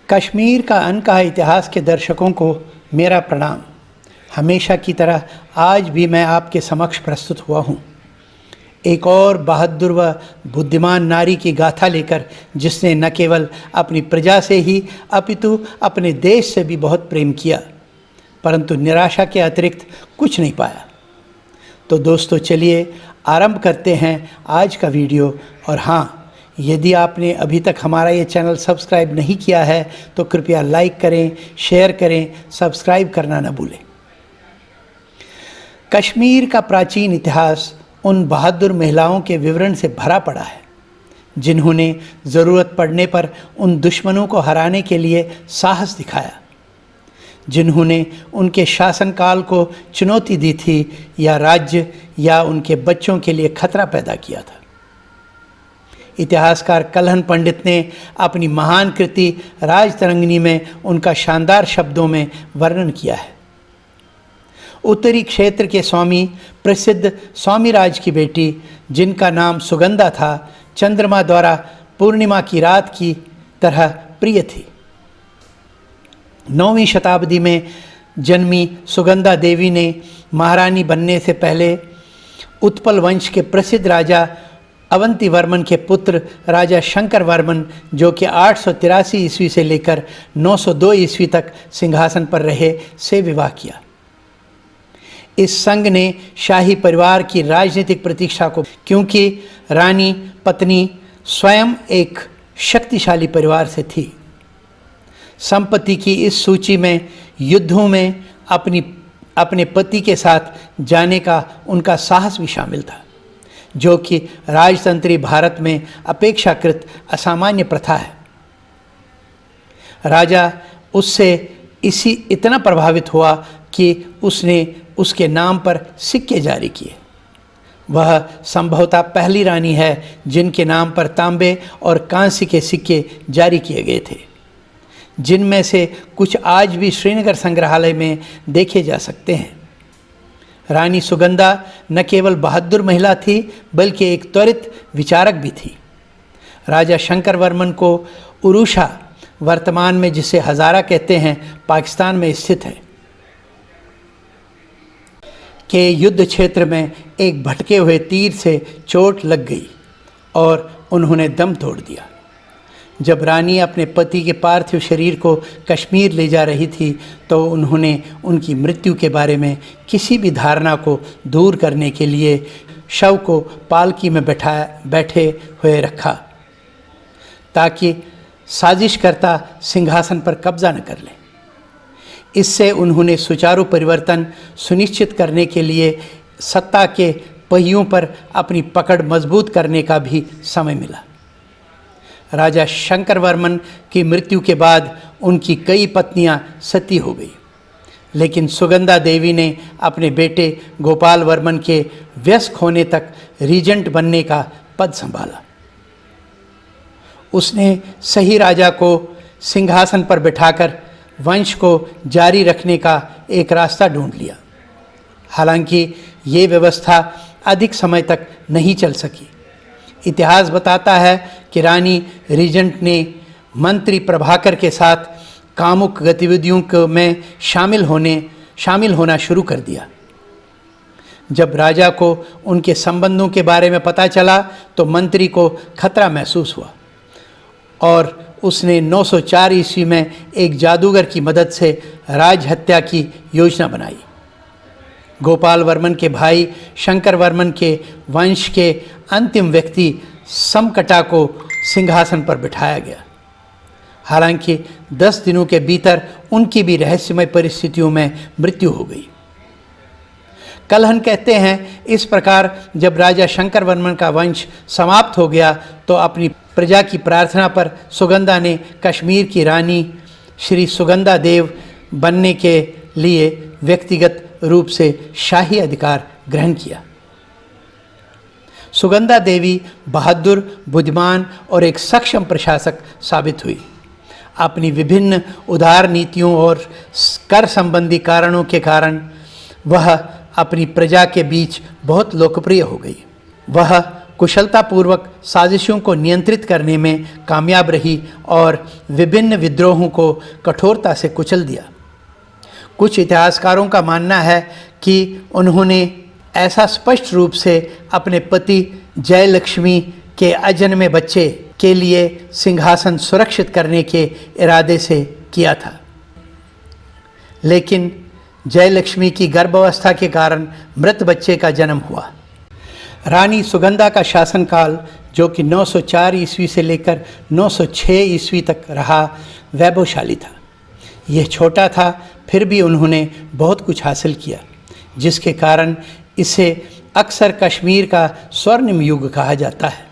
कश्मीर का अनकहा इतिहास के दर्शकों को मेरा प्रणाम। हमेशा की तरह आज भी मैं आपके समक्ष प्रस्तुत हुआ हूँ, एक और बहादुर व बुद्धिमान नारी की गाथा लेकर, जिसने न केवल अपनी प्रजा से ही अपितु अपने देश से भी बहुत प्रेम किया, परंतु निराशा के अतिरिक्त कुछ नहीं पाया। तो दोस्तों, चलिए आरंभ करते हैं आज का वीडियो। और हाँ, यदि आपने अभी तक हमारा ये चैनल सब्सक्राइब नहीं किया है तो कृपया लाइक करें, शेयर करें, सब्सक्राइब करना न भूलें। कश्मीर का प्राचीन इतिहास उन बहादुर महिलाओं के विवरण से भरा पड़ा है, जिन्होंने ज़रूरत पड़ने पर उन दुश्मनों को हराने के लिए साहस दिखाया, जिन्होंने उनके शासनकाल को चुनौती दी थी या राज्य या उनके बच्चों के लिए खतरा पैदा किया था। इतिहासकार कल्हण पंडित ने अपनी महान कृति राजतरंगिणी में उनका शानदार शब्दों में वर्णन किया है। उत्तरी क्षेत्र के स्वामी, प्रसिद्ध स्वामीराज की बेटी, जिनका नाम सुगंधा था, चंद्रमा द्वारा पूर्णिमा की रात की तरह प्रिय थी। 9वीं शताब्दी में जन्मी सुगंधा देवी ने महारानी बनने से पहले उत्पल वंश के प्रसिद्ध राजा अवंती वर्मन के पुत्र राजा शंकर वर्मन, जो कि 883 ईस्वी से लेकर 902 ईस्वी तक सिंहासन पर रहे, से विवाह किया। इस संग ने शाही परिवार की राजनीतिक प्रतीक्षा को, क्योंकि रानी पत्नी स्वयं एक शक्तिशाली परिवार से थी। संपत्ति की इस सूची में युद्धों में अपने पति के साथ जाने का उनका साहस भी शामिल था, जो कि राजतंत्री भारत में अपेक्षाकृत असामान्य प्रथा है। राजा उससे इतना प्रभावित हुआ कि उसने उसके नाम पर सिक्के जारी किए। वह संभवतः पहली रानी है जिनके नाम पर तांबे और कांस्य के सिक्के जारी किए गए थे, जिनमें से कुछ आज भी श्रीनगर संग्रहालय में देखे जा सकते हैं। रानी सुगंधा न केवल बहादुर महिला थी, बल्कि एक त्वरित विचारक भी थी। राजा शंकर वर्मन को उरुषा, वर्तमान में जिसे हज़ारा कहते हैं, पाकिस्तान में स्थित है, के युद्ध क्षेत्र में एक भटके हुए तीर से चोट लग गई और उन्होंने दम तोड़ दिया। जब रानी अपने पति के पार्थिव शरीर को कश्मीर ले जा रही थी, तो उन्होंने उनकी मृत्यु के बारे में किसी भी धारणा को दूर करने के लिए शव को पालकी में बैठे हुए रखा, ताकि साजिशकर्ता सिंहासन पर कब्जा न कर लें। इससे उन्होंने सुचारू परिवर्तन सुनिश्चित करने के लिए सत्ता के पहियों पर अपनी पकड़ मजबूत करने का भी समय मिला। राजा शंकर वर्मन की मृत्यु के बाद उनकी कई पत्नियां सती हो गई, लेकिन सुगंधा देवी ने अपने बेटे गोपाल वर्मन के वयस्क होने तक रीजेंट बनने का पद संभाला। उसने सही राजा को सिंहासन पर बिठाकर वंश को जारी रखने का एक रास्ता ढूंढ लिया। हालांकि ये व्यवस्था अधिक समय तक नहीं चल सकी। इतिहास बताता है कि रानी रीजेंट ने मंत्री प्रभाकर के साथ कामुक गतिविधियों में शामिल होना शुरू कर दिया। जब राजा को उनके संबंधों के बारे में पता चला तो मंत्री को खतरा महसूस हुआ और उसने 904 ईस्वी में एक जादूगर की मदद से राजहत्या की योजना बनाई। गोपाल वर्मन के भाई शंकर वर्मन के वंश के अंतिम व्यक्ति समकटा को सिंहासन पर बिठाया गया। हालांकि 10 दिनों के भीतर उनकी भी रहस्यमय परिस्थितियों में मृत्यु हो गई। कल्हण कहते हैं, इस प्रकार जब राजा शंकर वर्मन का वंश समाप्त हो गया तो अपनी प्रजा की प्रार्थना पर सुगंधा ने कश्मीर की रानी श्री सुगंधा देव बनने के लिए व्यक्तिगत रूप से शाही अधिकार ग्रहण किया। सुगंधा देवी बहादुर, बुद्धिमान और एक सक्षम प्रशासक साबित हुई। अपनी विभिन्न उदार नीतियों और कर संबंधी कारणों के कारण वह अपनी प्रजा के बीच बहुत लोकप्रिय हो गई। वह कुशलतापूर्वक साजिशों को नियंत्रित करने में कामयाब रही और विभिन्न विद्रोहों को कठोरता से कुचल दिया। कुछ इतिहासकारों का मानना है कि उन्होंने ऐसा स्पष्ट रूप से अपने पति जयलक्ष्मी के अजन्मे बच्चे के लिए सिंहासन सुरक्षित करने के इरादे से किया था, लेकिन जयलक्ष्मी की गर्भावस्था के कारण मृत बच्चे का जन्म हुआ। रानी सुगंधा का शासनकाल, जो कि 904 ईस्वी से लेकर 906 ईस्वी तक रहा, वैभवशाली था। यह छोटा था, फिर भी उन्होंने बहुत कुछ हासिल किया, जिसके कारण इसे अक्सर कश्मीर का स्वर्णिम युग कहा जाता है।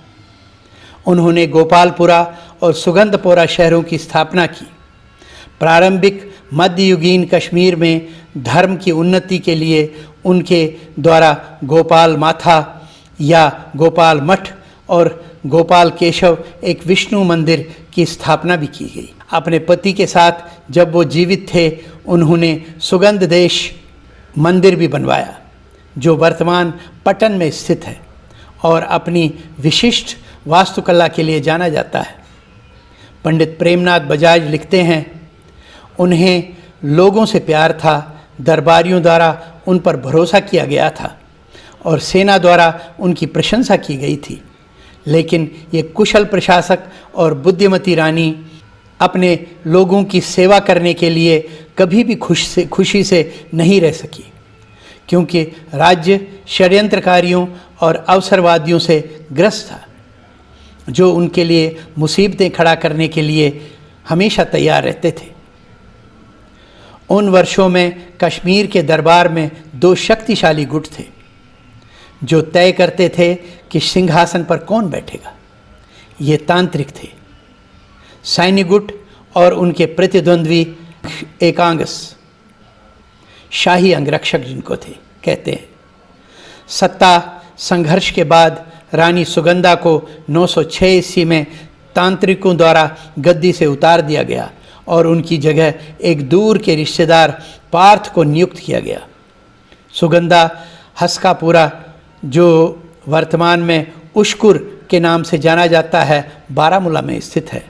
उन्होंने गोपालपुरा और सुगंधपोरा शहरों की स्थापना की। प्रारंभिक मध्ययुगीन कश्मीर में धर्म की उन्नति के लिए उनके द्वारा गोपाल माथा या गोपाल मठ और गोपाल केशव एक विष्णु मंदिर की स्थापना भी की गई। अपने पति के साथ जब वो जीवित थे, उन्होंने सुगंध देश मंदिर भी बनवाया, जो वर्तमान पटन में स्थित है और अपनी विशिष्ट वास्तुकला के लिए जाना जाता है। पंडित प्रेमनाथ बजाज लिखते हैं, उन्हें लोगों से प्यार था, दरबारियों द्वारा उन पर भरोसा किया गया था और सेना द्वारा उनकी प्रशंसा की गई थी, लेकिन ये कुशल प्रशासक और बुद्धिमती रानी अपने लोगों की सेवा करने के लिए कभी भी खुशी से नहीं रह सकी, क्योंकि राज्य षड्यंत्रकारियों और अवसरवादियों से ग्रस्त था, जो उनके लिए मुसीबतें खड़ा करने के लिए हमेशा तैयार रहते थे। उन वर्षों में कश्मीर के दरबार में 2 शक्तिशाली गुट थे, जो तय करते थे कि सिंहासन पर कौन बैठेगा। ये तांत्रिक थे, सैन्य गुट और उनके प्रतिद्वंद्वी एकांगस, शाही अंगरक्षक जिनको थे कहते हैं। सत्ता संघर्ष के बाद रानी सुगंधा को 906 ईस्वी में तांत्रिकों द्वारा गद्दी से उतार दिया गया और उनकी जगह एक दूर के रिश्तेदार पार्थ को नियुक्त किया गया। सुगंधा हस्कापुरा, जो वर्तमान में उश्कुर के नाम से जाना जाता है, बारामूला में स्थित है,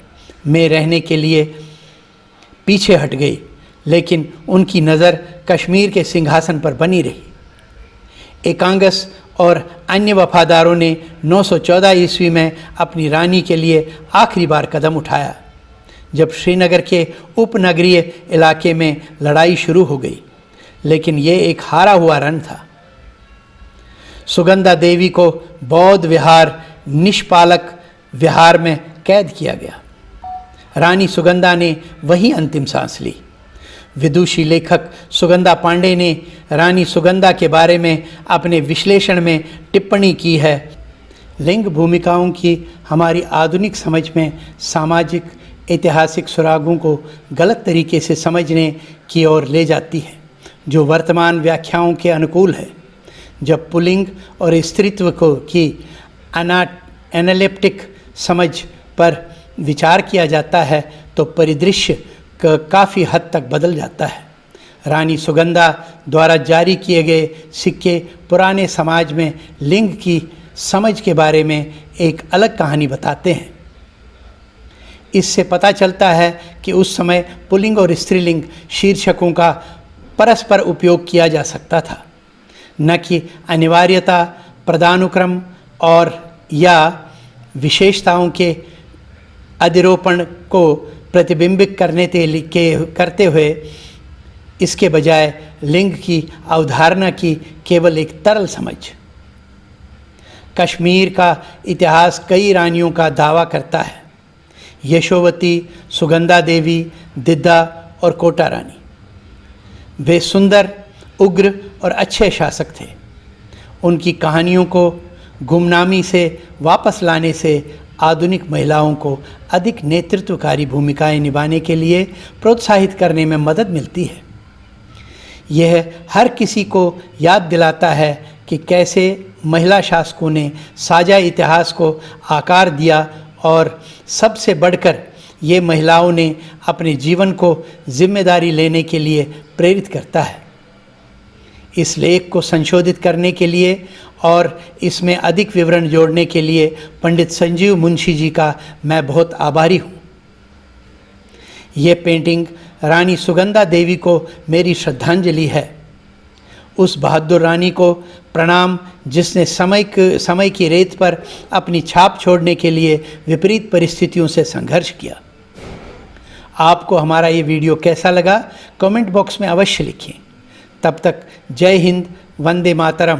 में रहने के लिए पीछे हट गई, लेकिन उनकी नज़र कश्मीर के सिंहासन पर बनी रही। एकांगस और अन्य वफादारों ने 914 ईस्वी में अपनी रानी के लिए आखिरी बार कदम उठाया, जब श्रीनगर के उपनगरीय इलाके में लड़ाई शुरू हो गई, लेकिन ये एक हारा हुआ रण था। सुगंधा देवी को बौद्ध विहार निष्पालक विहार में कैद किया गया। रानी सुगंधा ने वही अंतिम सांस ली। विदुषी लेखक सुगंधा पांडे ने रानी सुगंधा के बारे में अपने विश्लेषण में टिप्पणी की है, लिंग भूमिकाओं की हमारी आधुनिक समझ में सामाजिक ऐतिहासिक सुरागों को गलत तरीके से समझने की ओर ले जाती है, जो वर्तमान व्याख्याओं के अनुकूल है। जब पुल्लिंग और स्त्रीत्व को की एनालिप्टिक समझ पर विचार किया जाता है, तो परिदृश्य काफ़ी हद तक बदल जाता है। रानी सुगंधा द्वारा जारी किए गए सिक्के पुराने समाज में लिंग की समझ के बारे में एक अलग कहानी बताते हैं। इससे पता चलता है कि उस समय पुल्लिंग और स्त्रीलिंग शीर्षकों का परस्पर उपयोग किया जा सकता था, न कि अनिवार्यता, पदानुक्रम और या विशेषताओं के अधिरोपण को प्रतिबिंबित करते हुए। इसके बजाय लिंग की अवधारणा की केवल एक तरल समझ। कश्मीर का इतिहास कई रानियों का दावा करता है, यशोवती, सुगंधा देवी, दिद्दा और कोटा रानी। वे सुंदर, उग्र और अच्छे शासक थे। उनकी कहानियों को गुमनामी से वापस लाने से आधुनिक महिलाओं को अधिक नेतृत्वकारी भूमिकाएं निभाने के लिए प्रोत्साहित करने में मदद मिलती है। यह हर किसी को याद दिलाता है कि कैसे महिला शासकों ने साझा इतिहास को आकार दिया और सबसे बढ़कर ये महिलाओं ने अपने जीवन को जिम्मेदारी लेने के लिए प्रेरित करता है। इस लेख को संशोधित करने के लिए और इसमें अधिक विवरण जोड़ने के लिए पंडित संजीव मुंशी जी का मैं बहुत आभारी हूँ। ये पेंटिंग रानी सुगंधा देवी को मेरी श्रद्धांजलि है। उस बहादुर रानी को प्रणाम जिसने समय की रेत पर अपनी छाप छोड़ने के लिए विपरीत परिस्थितियों से संघर्ष किया। आपको हमारा ये वीडियो कैसा लगा कमेंट बॉक्स में अवश्य लिखिए। तब तक जय हिंद, वंदे मातरम।